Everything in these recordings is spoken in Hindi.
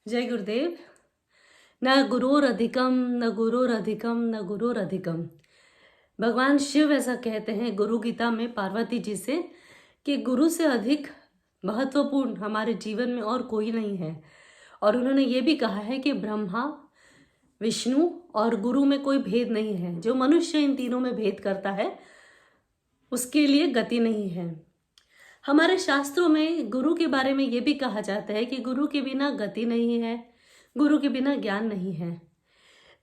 जय गुरुदेव। न गुरोरधिकम न गुरोरधिकम न गुरोरधिकम। भगवान शिव ऐसा कहते हैं गुरु गीता में पार्वती जी से कि गुरु से अधिक महत्वपूर्ण हमारे जीवन में और कोई नहीं है। और उन्होंने ये भी कहा है कि ब्रह्मा, विष्णु और गुरु में कोई भेद नहीं है। जो मनुष्य इन तीनों में भेद करता है उसके लिए गति नहीं है। हमारे शास्त्रों में गुरु के बारे में ये भी कहा जाता है कि गुरु के बिना गति नहीं है, गुरु के बिना ज्ञान नहीं है।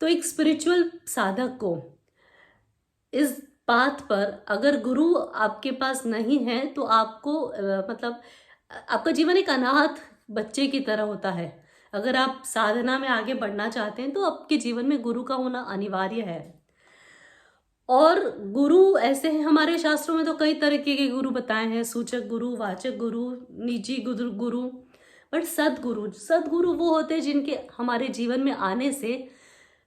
तो एक स्पिरिचुअल साधक को इस बात पर अगर गुरु आपके पास नहीं है तो आपको आपका जीवन एक अनाथ बच्चे की तरह होता है। अगर आप साधना में आगे बढ़ना चाहते हैं तो आपके जीवन में गुरु का होना अनिवार्य है। और गुरु ऐसे हैं, हमारे शास्त्रों में तो कई तरीके के गुरु बताए हैं, सूचक गुरु, वाचक गुरु, निजी गुरु। बट सदगुरु वो होते हैं जिनके हमारे जीवन में आने से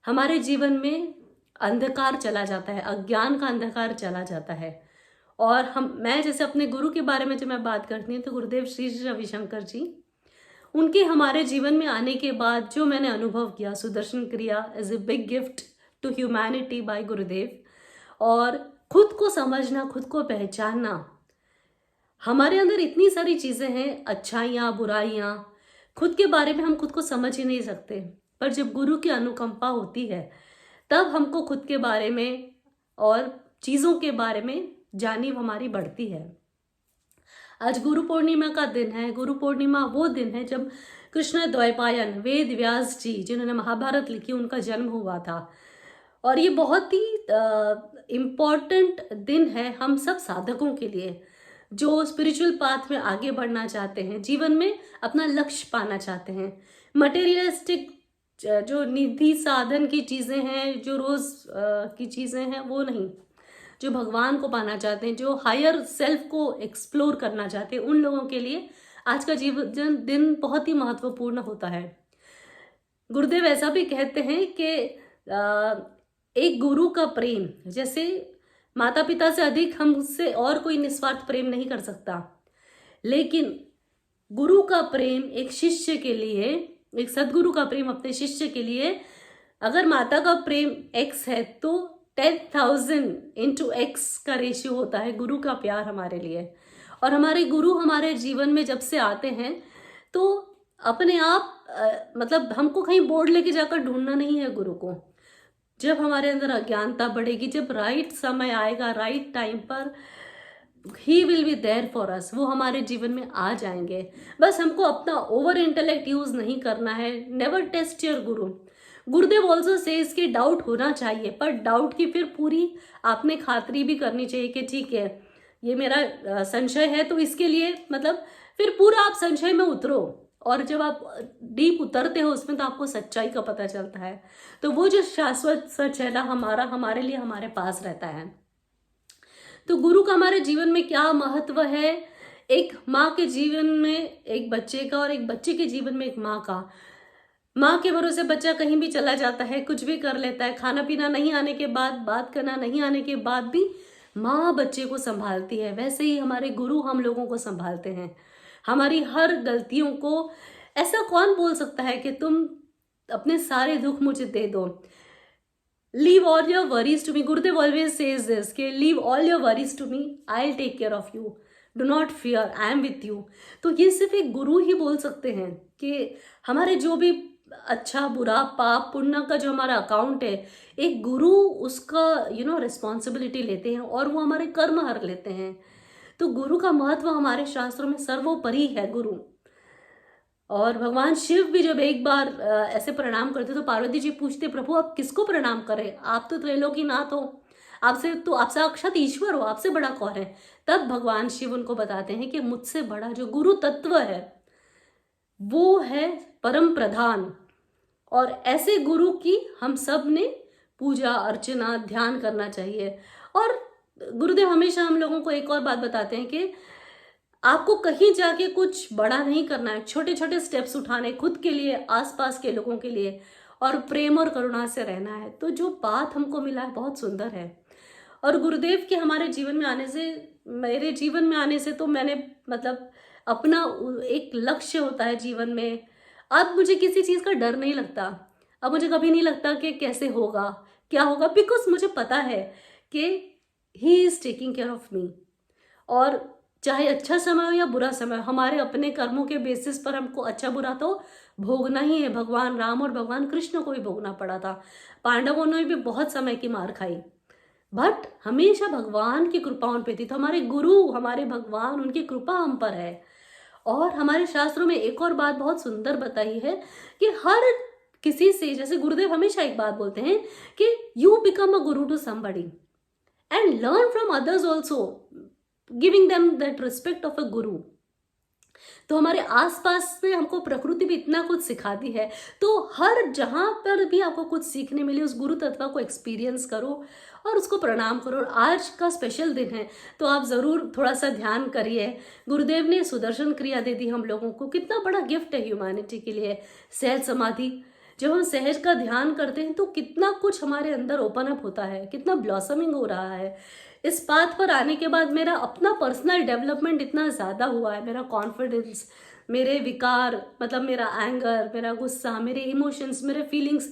हमारे जीवन में अंधकार चला जाता है, अज्ञान का अंधकार चला जाता है। और मैं जैसे अपने गुरु के बारे में जब मैं बात करती हूँ तो गुरुदेव श्री श्री रविशंकर जी, उनके हमारे जीवन में आने के बाद जो मैंने अनुभव किया, Sudarshan Kriya is a big gift to humanity by Gurudev. और खुद को समझना, खुद को पहचानना, हमारे अंदर इतनी सारी चीज़ें हैं, अच्छाइयाँ बुराइयाँ, खुद के बारे में हम खुद को समझ ही नहीं सकते। पर जब गुरु की अनुकंपा होती है तब हमको खुद के बारे में और चीज़ों के बारे में जानीव हमारी बढ़ती है। आज गुरु पूर्णिमा का दिन है। गुरु पूर्णिमा वो दिन है जब कृष्ण द्वैपायन वेद व्यास जी, जिन्होंने महाभारत लिखी, उनका जन्म हुआ था। और ये बहुत ही इम्पॉर्टेंट दिन है हम सब साधकों के लिए, जो स्पिरिचुअल पाथ में आगे बढ़ना चाहते हैं, जीवन में अपना लक्ष्य पाना चाहते हैं। मटेरियलिस्टिक जो निधि साधन की चीज़ें हैं, जो रोज़ की चीज़ें हैं, वो नहीं, जो भगवान को पाना चाहते हैं, जो हायर सेल्फ को एक्सप्लोर करना चाहते हैं, उन लोगों के लिए आज का जीवन दिन बहुत ही महत्वपूर्ण होता है। गुरुदेव ऐसा भी कहते हैं कि एक गुरु का प्रेम, जैसे माता पिता से अधिक हमसे और कोई निस्वार्थ प्रेम नहीं कर सकता, लेकिन गुरु का प्रेम एक शिष्य के लिए, एक सदगुरु का प्रेम अपने शिष्य के लिए, अगर माता का प्रेम x है तो 10,000 into x का रेशियो होता है गुरु का प्यार हमारे लिए। और हमारे गुरु हमारे जीवन में जब से आते हैं तो अपने आप हमको कहीं बोर्ड लेके जाकर ढूंढना नहीं है गुरु को। जब हमारे अंदर अज्ञानता बढ़ेगी, जब राइट समय आएगा, राइट टाइम पर ही will be there for us, वो हमारे जीवन में आ जाएंगे। बस हमको अपना ओवर इंटेलेक्ट यूज नहीं करना है। Never test your Guru. Gurudev also says कि डाउट होना चाहिए, पर डाउट की फिर पूरी आपने खातरी भी करनी चाहिए कि ठीक है, ये मेरा संशय है, तो इसके लिए फिर पूरा आप संशय में उतरो। और जब आप डीप उतरते हो उसमें तो आपको सच्चाई का पता चलता है। तो वो जो शाश्वत सच है ना, हमारे लिए हमारे पास रहता है। तो गुरु का हमारे जीवन में क्या महत्व है? एक माँ के जीवन में एक बच्चे का, और एक बच्चे के जीवन में एक माँ का। माँ के भरोसे बच्चा कहीं भी चला जाता है, कुछ भी कर लेता है, खाना पीना नहीं आने के बाद, बात करना नहीं आने के बाद भी माँ बच्चे को संभालती है। वैसे ही हमारे गुरु हम लोगों को संभालते हैं। हमारी हर गलतियों को, ऐसा कौन बोल सकता है कि तुम अपने सारे दुख मुझे दे दो, leave all your worries to me. Gurudev always says this कि leave all your worries to me, I will take care of you, do not fear, I am with you. तो ये सिर्फ एक गुरु ही बोल सकते हैं कि हमारे जो भी अच्छा बुरा पाप पुण्य का जो हमारा अकाउंट है, एक गुरु उसका रिस्पॉन्सिबिलिटी लेते हैं और वो हमारे कर्म हर लेते हैं। तो गुरु का महत्व हमारे शास्त्रों में सर्वोपरि है गुरु। और भगवान शिव भी जब एक बार ऐसे प्रणाम करते तो पार्वती जी पूछते, प्रभु आप किसको प्रणाम करें? आप तो त्रैलोकीनाथ हो, आपसे साक्षात ईश्वर हो, आपसे बड़ा कौन है? तब भगवान शिव उनको बताते हैं कि मुझसे बड़ा जो गुरु तत्व है वो है परम प्रधान। और ऐसे गुरु की हम सब ने पूजा अर्चना ध्यान करना चाहिए। और गुरुदेव हमेशा हम लोगों को एक और बात बताते हैं कि आपको कहीं जाके कुछ बड़ा नहीं करना है, छोटे छोटे स्टेप्स उठाने, खुद के लिए, आसपास के लोगों के लिए, और प्रेम और करुणा से रहना है। तो जो बात हमको मिला है बहुत सुंदर है। और गुरुदेव के हमारे जीवन में आने से, मेरे जीवन में आने से तो मैंने अपना एक लक्ष्य होता है जीवन में, अब मुझे किसी चीज़ का डर नहीं लगता। अब मुझे कभी नहीं लगता कि कैसे होगा, क्या होगा, बिकॉज़ मुझे पता है कि he is taking care of me. और चाहे अच्छा समय हो या बुरा समय हो, हमारे अपने कर्मों के बेसिस पर हमको अच्छा बुरा तो भोगना ही है। भगवान राम और भगवान कृष्ण को भी भोगना पड़ा था। पांडवों ने भी बहुत समय की मार खाई, बट हमेशा भगवान की कृपा उन पे थी। तो हमारे गुरु, हमारे भगवान, उनकी कृपा हम पर है। और हमारे शास्त्रों में एक और बात बहुत सुंदर बताई है कि हर किसी से, जैसे गुरुदेव हमेशा एक बात बोलते हैं कि you become a guru to somebody and learn from others also, giving them that respect of a guru. तो हमारे आसपास में हमको प्रकृति भी इतना कुछ सिखाती है, तो हर जहाँ पर भी आपको कुछ सीखने मिले उस गुरु तत्व को एक्सपीरियंस करो और उसको प्रणाम करो। और आज का स्पेशल दिन है, तो आप ज़रूर थोड़ा सा ध्यान करिए। गुरुदेव ने सुदर्शन क्रिया दे दी हम लोगों को, कितना बड़ा गिफ्ट है ह्यूमैनिटी के लिए। सहज समाधि, जब हम सहज का ध्यान करते हैं तो कितना कुछ हमारे अंदर ओपन अप होता है, कितना ब्लॉसमिंग हो रहा है। इस बात पर आने के बाद मेरा अपना पर्सनल डेवलपमेंट इतना ज़्यादा हुआ है, मेरा कॉन्फिडेंस, मेरे विकार, मतलब मेरा एंगर, मेरा गुस्सा, मेरे इमोशंस, मेरे फीलिंग्स,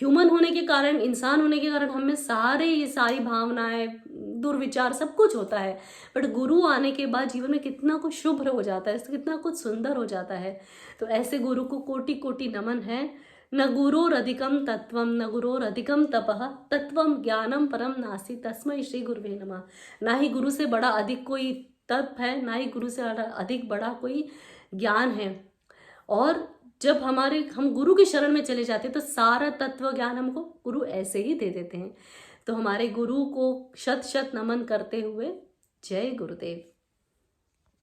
ह्यूमन होने के कारण, इंसान होने के कारण हमें सारे ये सारी भावनाएं, दुर्विचार, सब कुछ होता है। बट गुरु आने के बाद जीवन में कितना कुछ शुभ हो जाता है, कितना कुछ सुंदर हो जाता है। तो ऐसे गुरु को कोटि कोटि नमन है। न गुरोरधिकम तत्वम, न गुरोरधिकम तपः, तत्वम ज्ञानम परम नास्ति, तस्मै श्री गुरुवे नमः। ना ही गुरु से बड़ा अधिक कोई तप है, ना ही गुरु से अधिक बड़ा कोई ज्ञान है। और जब हम गुरु की शरण में चले जाते हैं तो सारा तत्व ज्ञान हमको गुरु ऐसे ही दे देते हैं। तो हमारे गुरु को शत शत नमन करते हुए जय गुरुदेव।